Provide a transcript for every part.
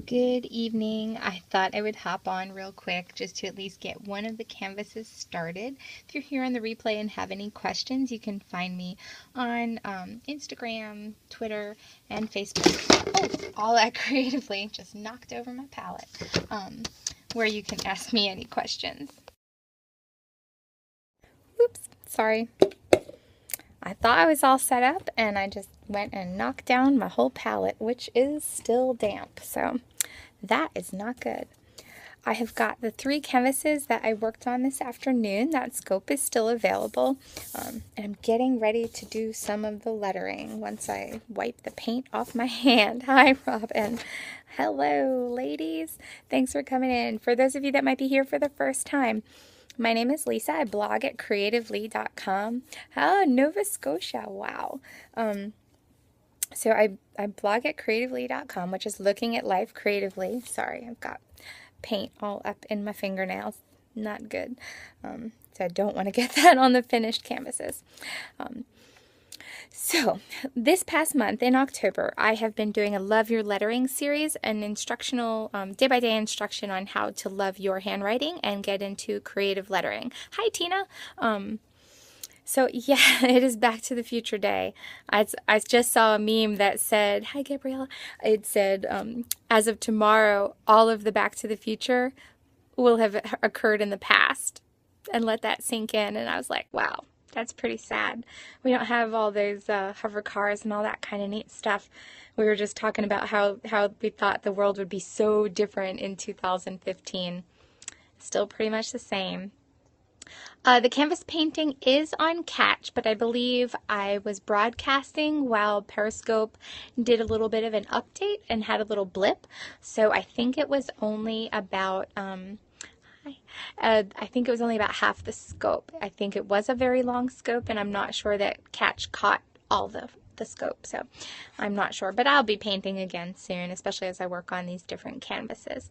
Good evening. I thought I would hop on real quick just to at least get one of the canvases started. If you're here on the replay and have any questions, you can find me on Instagram, Twitter, and Facebook. Oh, all at Creatively. Just knocked over my palette. Where you can ask me any questions. Oops, sorry. I thought I was all set up and I just went and knocked down my whole palette, which is still damp. So that is not good. I have got the 3 canvases that I worked on this afternoon. That scope is still available. And I'm getting ready to do some of the lettering once I wipe the paint off my hand. Hi, Robin. Hello, ladies. Thanks for coming in. For those of you that might be here for the first time, my name is Lisa. I blog at CreativLEI.com. Oh, Nova Scotia. Wow. So I blog at CreativLEI.com, which is looking at life creatively. Sorry, I've got paint all up in my fingernails. Not good. So I don't want to get that on the finished canvases. So this past month in October, I have been doing a Love Your Lettering series, an instructional, day-by-day instruction on how to love your handwriting and get into creative lettering. Hi, Tina. So yeah, it is Back to the Future Day. I just saw a meme that said, hi Gabriella, it said, as of tomorrow, all of the Back to the Future will have occurred in the past. And let that sink in. And I was like, wow, that's pretty sad. We don't have all those hover cars and all that kind of neat stuff. We were just talking about how we thought the world would be so different in 2015. Still pretty much the same. The canvas painting is on Catch, but I believe I was broadcasting while Periscope did a little bit of an update and had a little blip. So I think it was only about, I think it was only about half the scope. I think it was a very long scope, and I'm not sure that Catch caught all the scope, so I'm not sure, but I'll be painting again soon, especially as I work on these different canvases.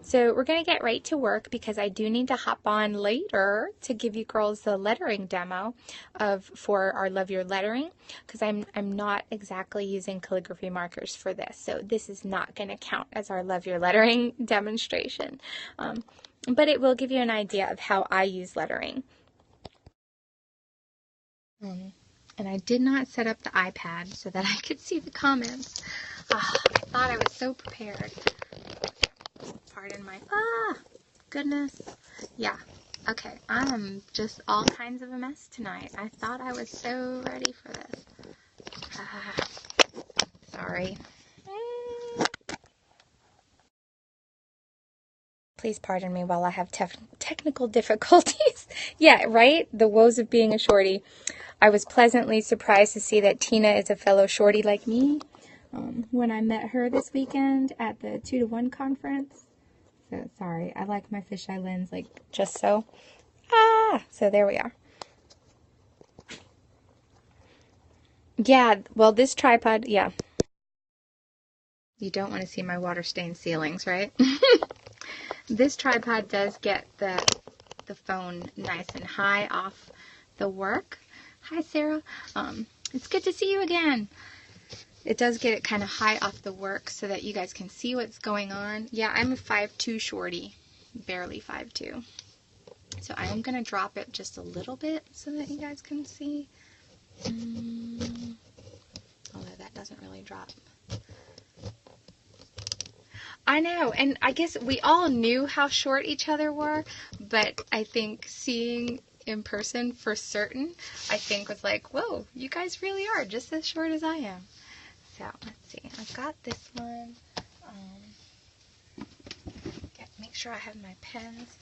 So we're going to get right to work because I do need to hop on later to give you girls the lettering demo for our Love Your Lettering, because I'm not exactly using calligraphy markers for this, so this is not going to count as our Love Your Lettering demonstration, but it will give you an idea of how I use lettering. And I did not set up the iPad so that I could see the comments. I thought I was so prepared. Pardon my, goodness. Yeah, okay, I am just all kinds of a mess tonight. I thought I was so ready for this. Sorry. Please pardon me while I have technical difficulties. Yeah, right? The woes of being a shorty. I was pleasantly surprised to see that Tina is a fellow shorty like me when I met her this weekend at the 2-to-1 conference. So, sorry, I like my fisheye lens, like, just so. So there we are. Yeah, well, this tripod, yeah. You don't want to see my water-stained ceilings, right? This tripod does get the phone nice and high off the work. Hi, Sarah. It's good to see you again. It does get it kind of high off the work so that you guys can see what's going on. Yeah, I'm a 5'2" shorty, barely 5'2". So I am going to drop it just a little bit so that you guys can see. Although that doesn't really drop. I know, and I guess we all knew how short each other were, but I think seeing in person for certain, I think was like, whoa, you guys really are just as short as I am. So, let's see, I've got this one. Make sure I have my pens.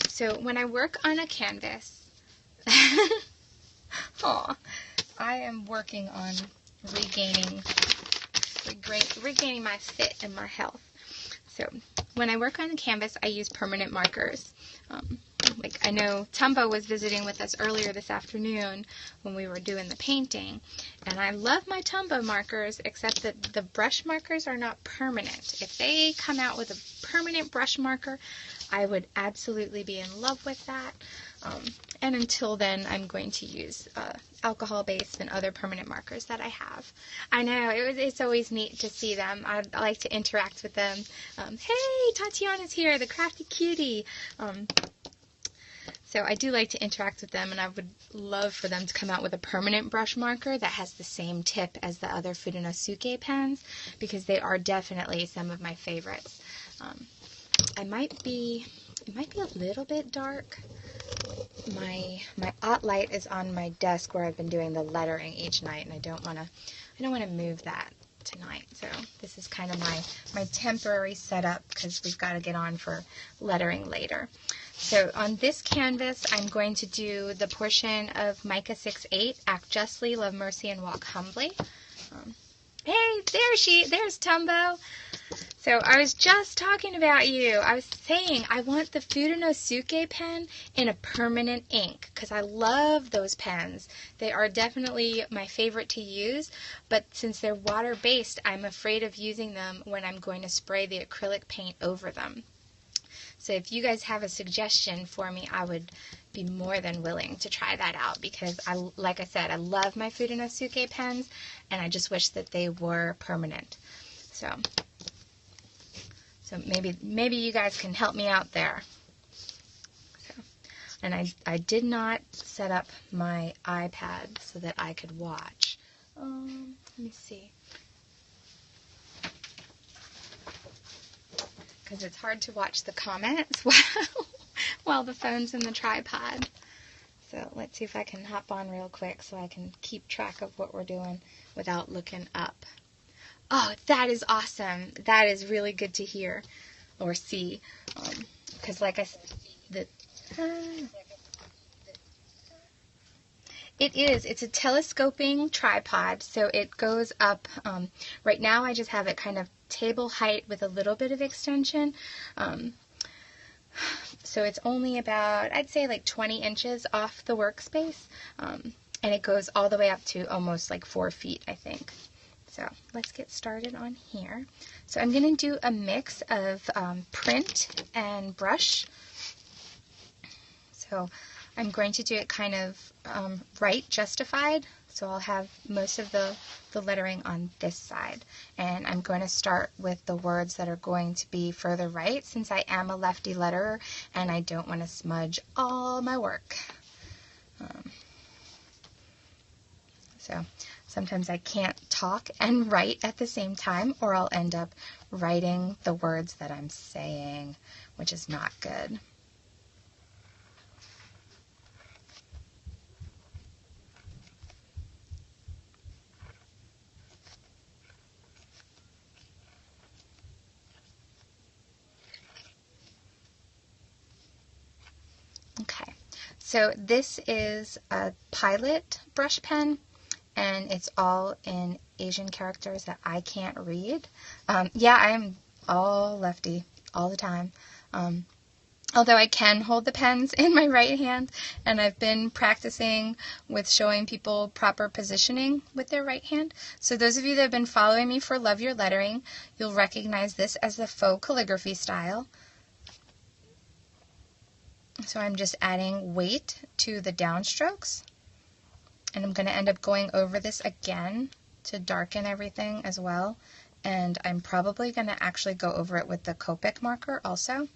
So, when I work on a canvas, I am working on regaining my fit and my health. So when I work on a canvas, I use permanent markers. Like I know Tumbo was visiting with us earlier this afternoon when we were doing the painting, and I love my Tumbo markers, except that the brush markers are not permanent. If they come out with a permanent brush marker, I would absolutely be in love with that. And until then, I'm going to use alcohol-based and other permanent markers that I have. I know, it's always neat to see them. I like to interact with them. Hey, Tatiana's here, the crafty cutie. So I do like to interact with them, and I would love for them to come out with a permanent brush marker that has the same tip as the other Fudenosuke pens, because they are definitely some of my favorites. It might be a little bit dark. My light is on my desk where I've been doing the lettering each night, and I don't want to move that tonight. So this is kind of my temporary setup, because we've got to get on for lettering later. So on this canvas, I'm going to do the portion of Micah 6:8, Act Justly, Love Mercy, and Walk Humbly. Hey, there's Tumbo. So I was just talking about you. I was saying I want the Fudenosuke pen in a permanent ink, because I love those pens. They are definitely my favorite to use, but since they're water-based, I'm afraid of using them when I'm going to spray the acrylic paint over them. So if you guys have a suggestion for me, I would be more than willing to try that out, because like I said, I love my Fudenosuke pens, and I just wish that they were permanent. So maybe you guys can help me out there. And I did not set up my iPad so that I could watch. Let me see. Because it's hard to watch the comments while the phone's in the tripod. So let's see if I can hop on real quick so I can keep track of what we're doing without looking up. Oh, that is awesome. That is really good to hear or see. Because like I said, it's a telescoping tripod, so it goes up. Right now I just have it kind of table height with a little bit of extension. So it's only about, I'd say, like 20 inches off the workspace. And it goes all the way up to almost like 4 feet, I think. So let's get started on here. So I'm going to do a mix of print and brush. So I'm going to do it kind of right justified. So I'll have most of the lettering on this side. And I'm going to start with the words that are going to be further right, since I am a lefty letterer and I don't want to smudge all my work. So sometimes I can't talk and write at the same time, or I'll end up writing the words that I'm saying, which is not good. Okay, so this is a Pilot brush pen, and it's all in Asian characters that I can't read. Yeah, I'm all lefty all the time. Although I can hold the pens in my right hand, and I've been practicing with showing people proper positioning with their right hand. So those of you that have been following me for Love Your Lettering, you'll recognize this as the faux calligraphy style. So I'm just adding weight to the downstrokes. And I'm going to end up going over this again to darken everything as well. And I'm probably going to actually go over it with the Copic marker also.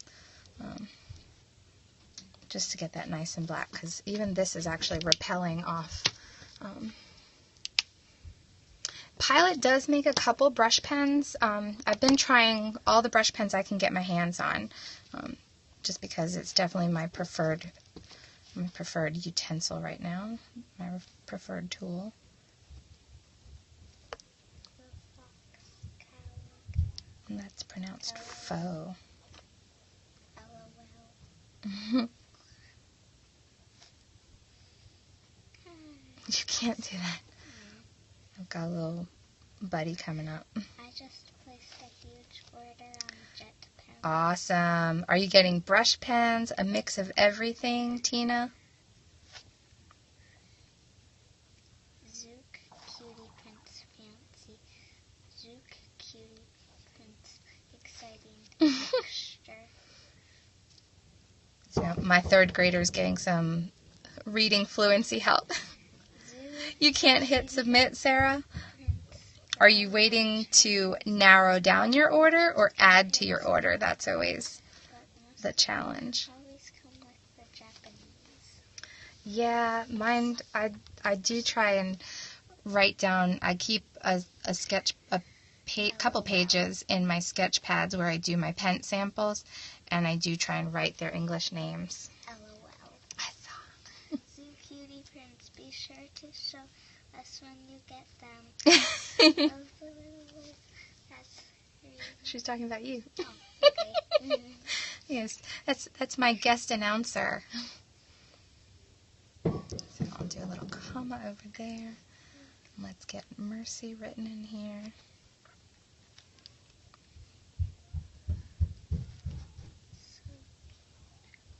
Just to get that nice and black, because even this is actually repelling off. Pilot does make a couple brush pens. I've been trying all the brush pens I can get my hands on, just because it's definitely my preferred utensil right now, my preferred tool. And that's pronounced faux. You can't do that. I've got a little buddy coming up. I just placed a huge border on the jet pen. Awesome. Are you getting brush pens, a mix of everything, Tina? Zook Cutie Prince Fancy. Zook Cutie Prince Exciting Texture. So my third grader's getting some reading fluency help. You can't hit submit, Sarah? Are you waiting to narrow down your order or add to your order? That's always the challenge. Always come with the Japanese. Yeah, mine, I do try and write down. I keep a couple pages in my sketch pads where I do my pen samples, and I do try and write their English names. LOL. I saw. Zoo Cutie Prints, be sure to show us when you get them. Of the little boys. That's really... She's talking about you. Oh, okay. Yes, that's my guest announcer. So I'll do a little comma over there. Let's get Mercy written in here.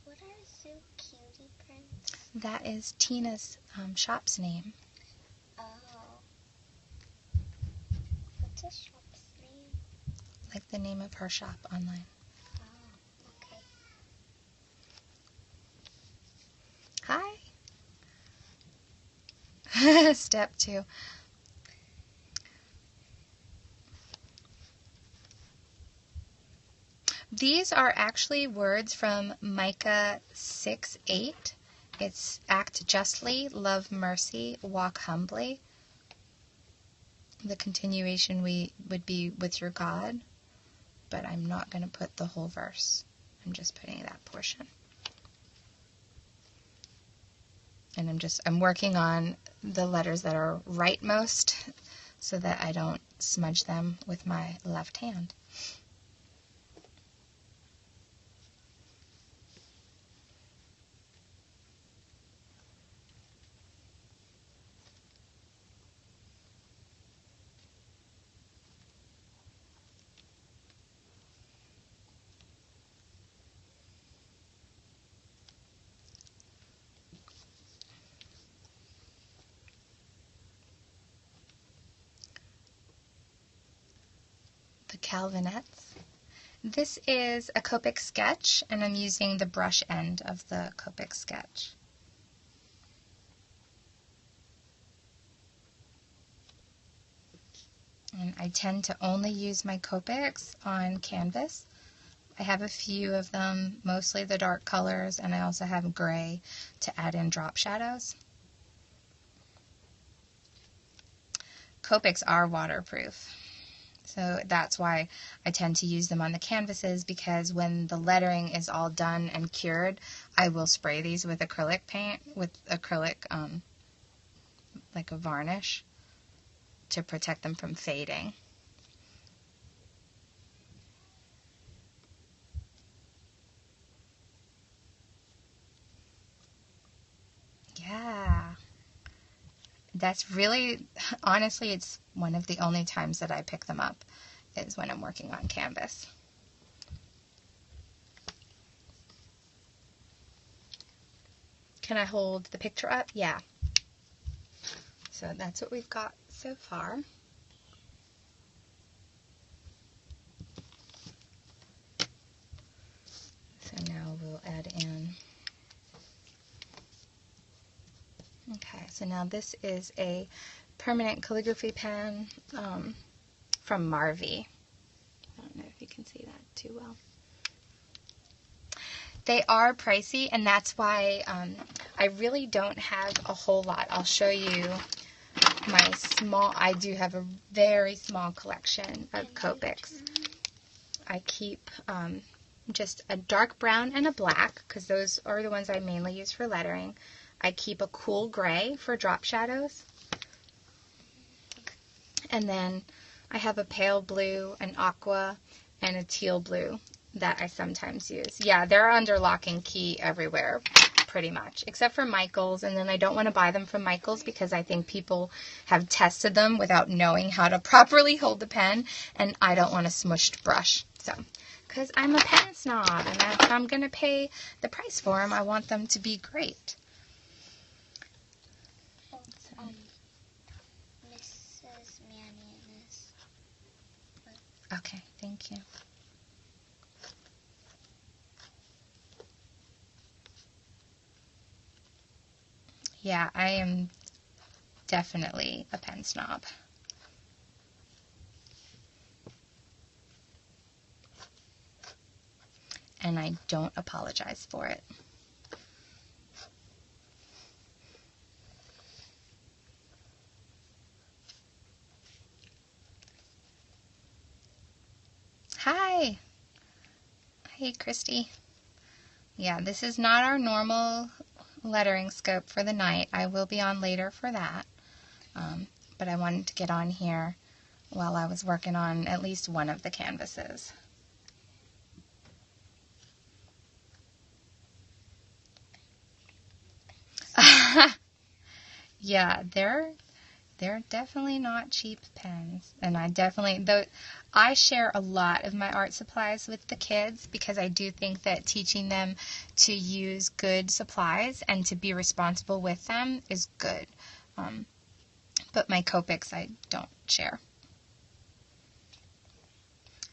What are Zoo Cutie Prints? That is Tina's shop's name. Oh. What's a shop's name? Like the name of her shop online. Oh, okay. Hi. Step 2. These are actually words from Micah 6:8. It's act justly, love mercy, walk humbly. The continuation would be with your God, but I'm not going to put the whole verse. I'm just putting that portion. And I'm working on the letters that are rightmost so that I don't smudge them with my left hand. The Calvinettes. This is a Copic sketch, and I'm using the brush end of the Copic sketch. And I tend to only use my Copics on canvas. I have a few of them, mostly the dark colors, and I also have gray to add in drop shadows. Copics are waterproof, so that's why I tend to use them on the canvases, because when the lettering is all done and cured, I will spray these with acrylic paint, with acrylic, like a varnish, to protect them from fading. Yeah. That's really, honestly, it's one of the only times that I pick them up is when I'm working on canvas. Can I hold the picture up? Yeah. So that's what we've got so far. So now we'll add in. Okay, so now this is a permanent calligraphy pen from Marvy. I don't know if you can see that too well. They are pricey, and that's why I really don't have a whole lot. I'll show you I do have a very small collection of Copics. I keep just a dark brown and a black, because those are the ones I mainly use for lettering. I keep a cool gray for drop shadows. And then I have a pale blue, an aqua, and a teal blue that I sometimes use. Yeah, they're under lock and key everywhere, pretty much, except for Michael's. And then I don't want to buy them from Michael's because I think people have tested them without knowing how to properly hold the pen, and I don't want a smushed brush. So, because I'm a pen snob, and if I'm going to pay the price for them, I want them to be great. Mrs. Mannion is... Okay, thank you. Yeah, I am definitely a pen snob. And I don't apologize for it. Hi! Hey, Christy. Yeah, this is not our normal lettering scope for the night. I will be on later for that. But I wanted to get on here while I was working on at least one of the canvases. Yeah, they're definitely not cheap pens. And I share a lot of my art supplies with the kids because I do think that teaching them to use good supplies and to be responsible with them is good. But my Copics I don't share.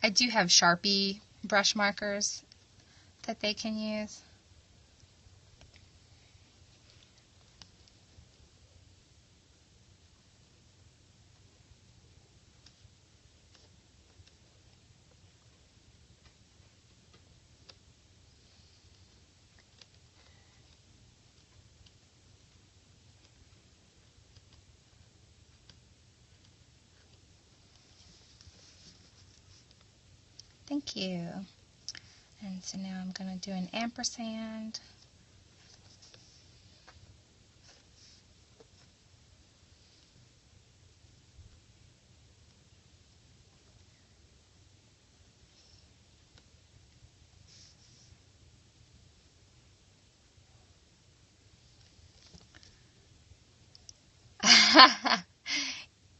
I do have Sharpie brush markers that they can use. Thank you. And so now I'm going to do an ampersand.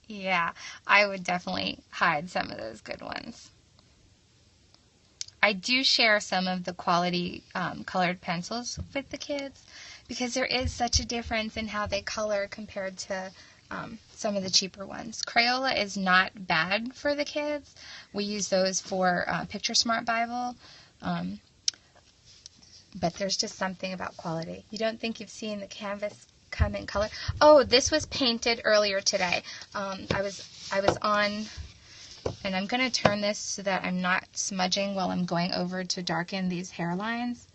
Yeah, I would definitely hide some of those good ones. I do share some of the quality colored pencils with the kids because there is such a difference in how they color compared to some of the cheaper ones. Crayola is not bad for the kids. We use those for Picture Smart Bible, but there's just something about quality. You don't think you've seen the canvas come in color? Oh, this was painted earlier today. I was on, and I'm going to turn this so that I'm not smudging while I'm going over to darken these hairlines.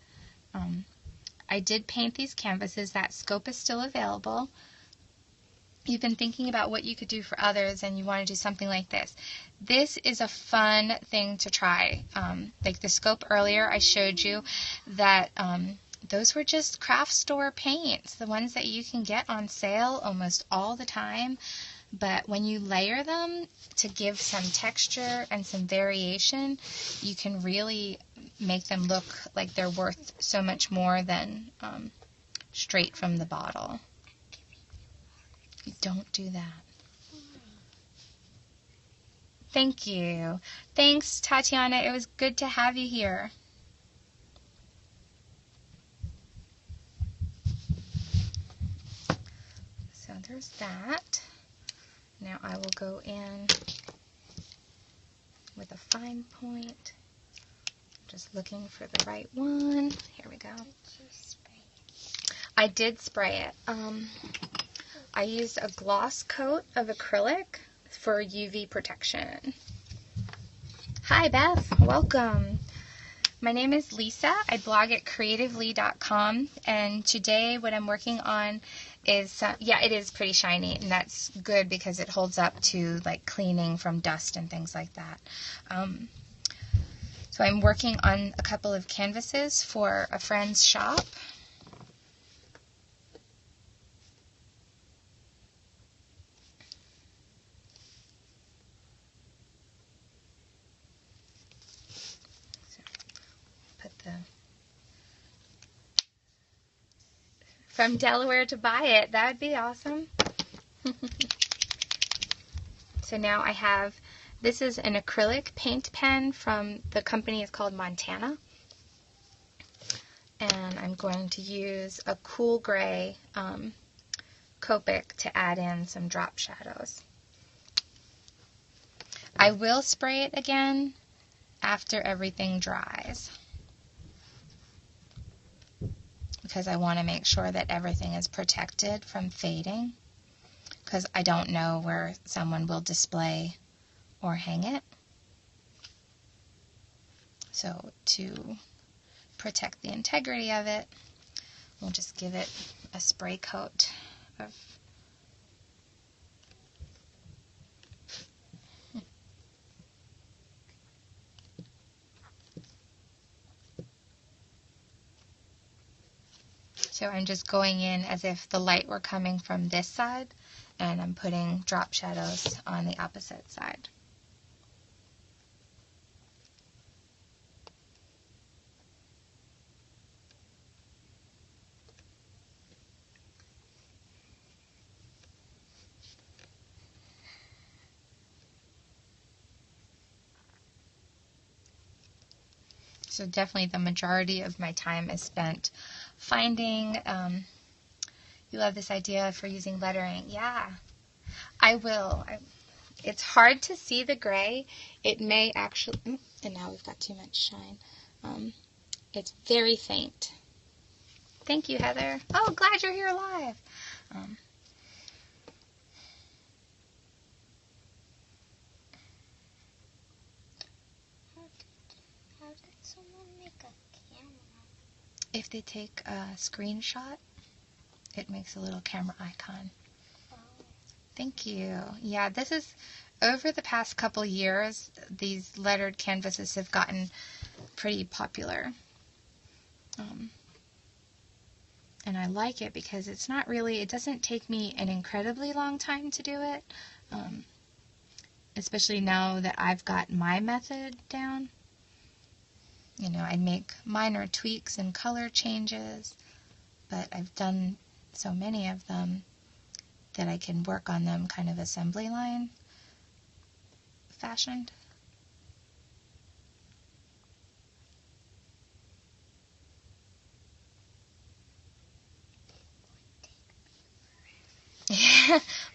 I did paint these canvases. That scope is still available. You've been thinking about what you could do for others and you want to do something like this. This is a fun thing to try. Like the scope earlier, I showed you that those were just craft store paints, the ones that you can get on sale almost all the time. But when you layer them to give some texture and some variation, you can really make them look like they're worth so much more than straight from the bottle. Don't do that. Thank you. Thanks, Tatiana. It was good to have you here. So there's that. Now I will go in with a fine point. Just looking for the right one. Here we go. Did you spray it? I did spray it. I used a gloss coat of acrylic for UV protection. Hi, Beth. Welcome. My name is Lisa. I blog at CreativLEI.com, and today what I'm working on is, it is pretty shiny, and that's good because it holds up to like cleaning from dust and things like that. So I'm working on a couple of canvases for a friend's shop. From Delaware to buy it. That would be awesome. So now I have, this is an acrylic paint pen from the company is called Montana. And I'm going to use a cool gray Copic to add in some drop shadows. I will spray it again after everything dries. because I want to make sure that everything is protected from fading, because I don't know where someone will display or hang it. So to protect the integrity of it, we'll just give it a spray coat of So I'm just going in as if the light were coming from this side, and I'm putting drop shadows on the opposite side. So definitely the majority of my time is spent finding, you love this idea for using lettering. Yeah, I will. It's hard to see the gray. It may actually, and now we've got too much shine. It's very faint. Thank you, Heather. Oh, glad you're here live. How did someone make a camera? If they take a screenshot, it makes a little camera icon. Oh. Thank you. Yeah, this is, over the past couple years, these lettered canvases have gotten pretty popular. And I like it because it's not really, it doesn't take me an incredibly long time to do it. Especially now that I've got my method down. You know, I make minor tweaks and color changes, but I've done so many of them that I can work on them kind of assembly line fashioned.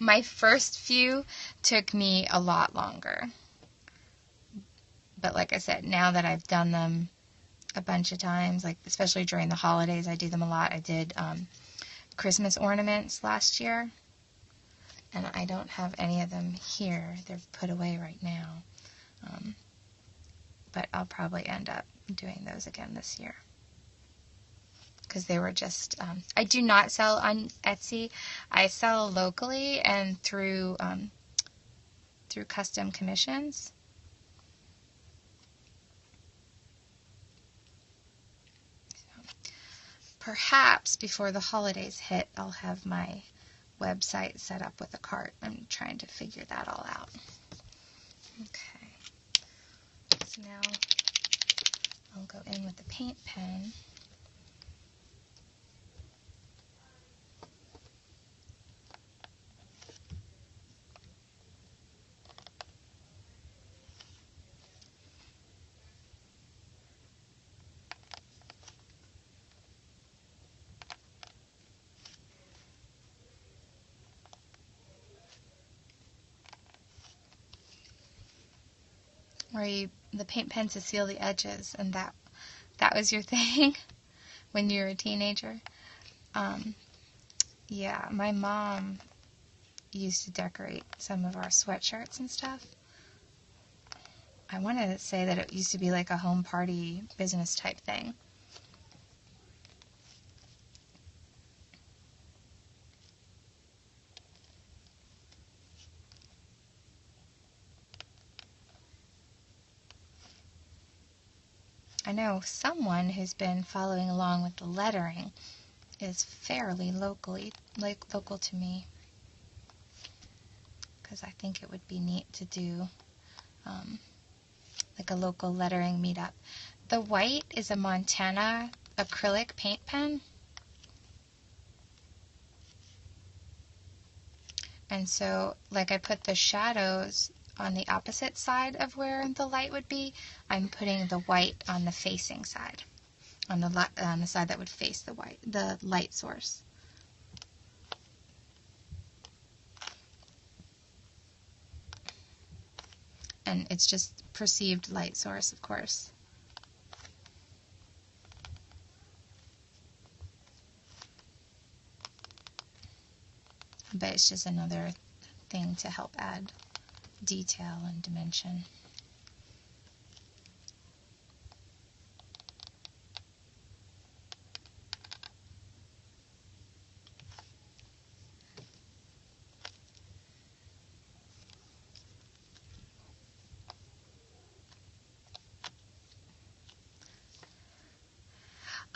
My first few took me a lot longer. But like I said, now that I've done them a bunch of times, like especially during the holidays, I do them a lot. I did Christmas ornaments last year, and I don't have any of them here. They're put away right now. But I'll probably end up doing those again this year. Because they were just, I do not sell on Etsy. I sell locally and through custom commissions. So, perhaps before the holidays hit, I'll have my website set up with a cart. I'm trying to figure that all out. Okay. So now I'll go in with the paint pen. Where the paint pen to seal the edges, and that was your thing when you were a teenager. Yeah, my mom used to decorate some of our sweatshirts and stuff. I want to say that it used to be like a home party business type thing. I know someone who's been following along with the lettering is fairly local to me, because I think it would be neat to do like a local lettering meetup. The white is a Montana acrylic paint pen, and so like I put the shadows on the opposite side of where the light would be. I'm putting the white on the facing side, on the side that would face the light source. And it's just perceived light source, of course. but it's just another thing to help add detail and dimension.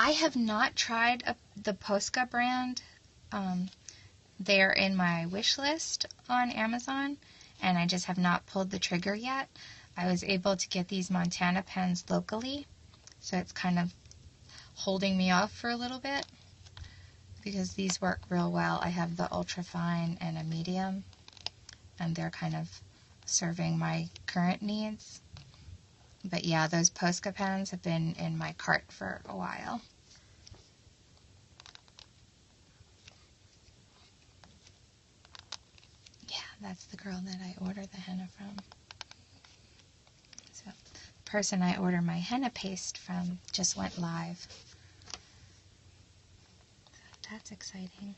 I have not tried the Posca brand. They're in my wish list on Amazon, and I just have not pulled the trigger yet. I was able to get these Montana pens locally, so it's kind of holding me off for a little bit because these work real well. I have the ultra fine and a medium, and they're kind of serving my current needs. But yeah, those Posca pens have been in my cart for a while. Yeah, that's the girl that I ordered the henna from. So the person I ordered my henna paste from just went live. So that's exciting.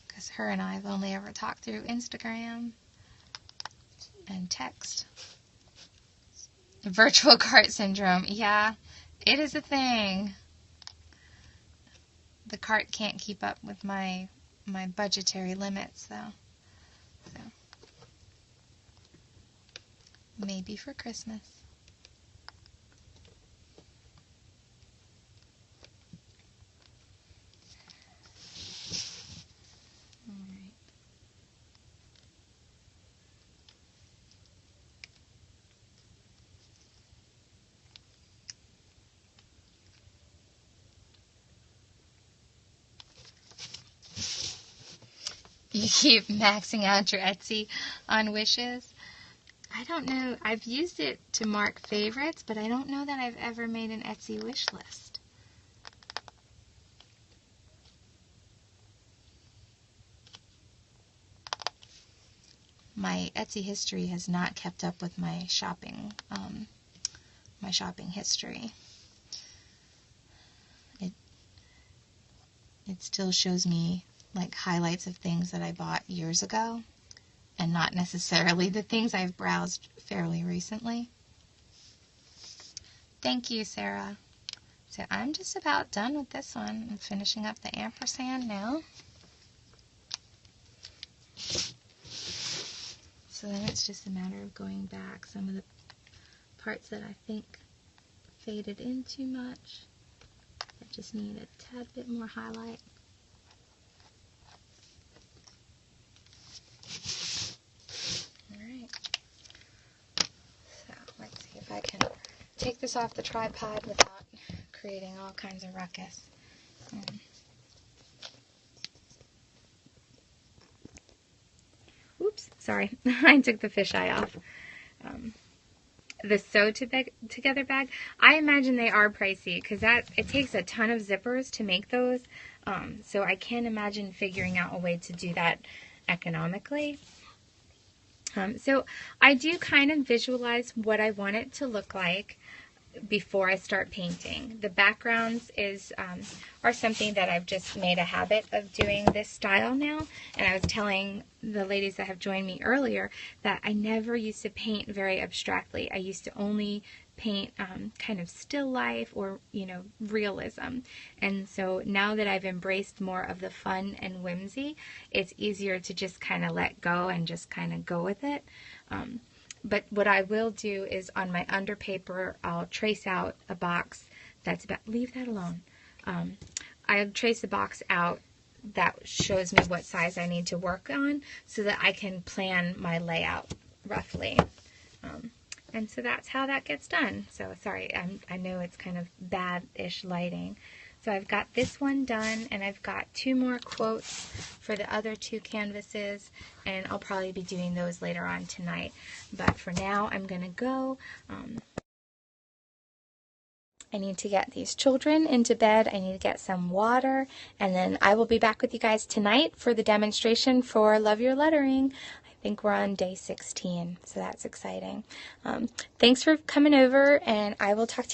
Because her and I have only ever talked through Instagram and text. Virtual cart syndrome. Yeah, it is a thing. The cart can't keep up with my budgetary limits, though. So maybe for Christmas. All right. You keep maxing out your Etsy on wishes. I don't know. I've used it to mark favorites, but I don't know that I've ever made an Etsy wish list. My Etsy history has not kept up with my shopping history. It still shows me like highlights of things that I bought years ago, and not necessarily the things I've browsed fairly recently. Thank you, Sarah. So I'm just about done with this one. I'm finishing up the ampersand now. So then it's just a matter of going back. Some of the parts that I think faded in too much, I just need a tad bit more highlight. Alright. So let's see if I can take this off the tripod without creating all kinds of ruckus. Oops, sorry. I took the fisheye off. The sew together bag, I imagine they are pricey because it takes a ton of zippers to make those. So I can't imagine figuring out a way to do that economically. So I do kind of visualize what I want it to look like before I start painting. The backgrounds are something that I've just made a habit of doing this style now, and I was telling the ladies that have joined me earlier that I never used to paint very abstractly. I used to only paint kind of still life or, realism. And so now that I've embraced more of the fun and whimsy, it's easier to just kind of let go and just kind of go with it. But what I will do is on my under paper, I'll trace out a box that's about, leave that alone. I'll trace a box out that shows me what size I need to work on so that I can plan my layout roughly. And so that's how that gets done. So sorry, I know it's kind of bad-ish lighting. So I've got this one done, and I've got 2 more quotes for the other 2 canvases, and I'll probably be doing those later on tonight. But for now, I'm going to go. I need to get these children into bed. I need to get some water, and then I will be back with you guys tonight for the demonstration for Love Your Lettering. I think we're on day 16, so that's exciting. Thanks for coming over, and I will talk to you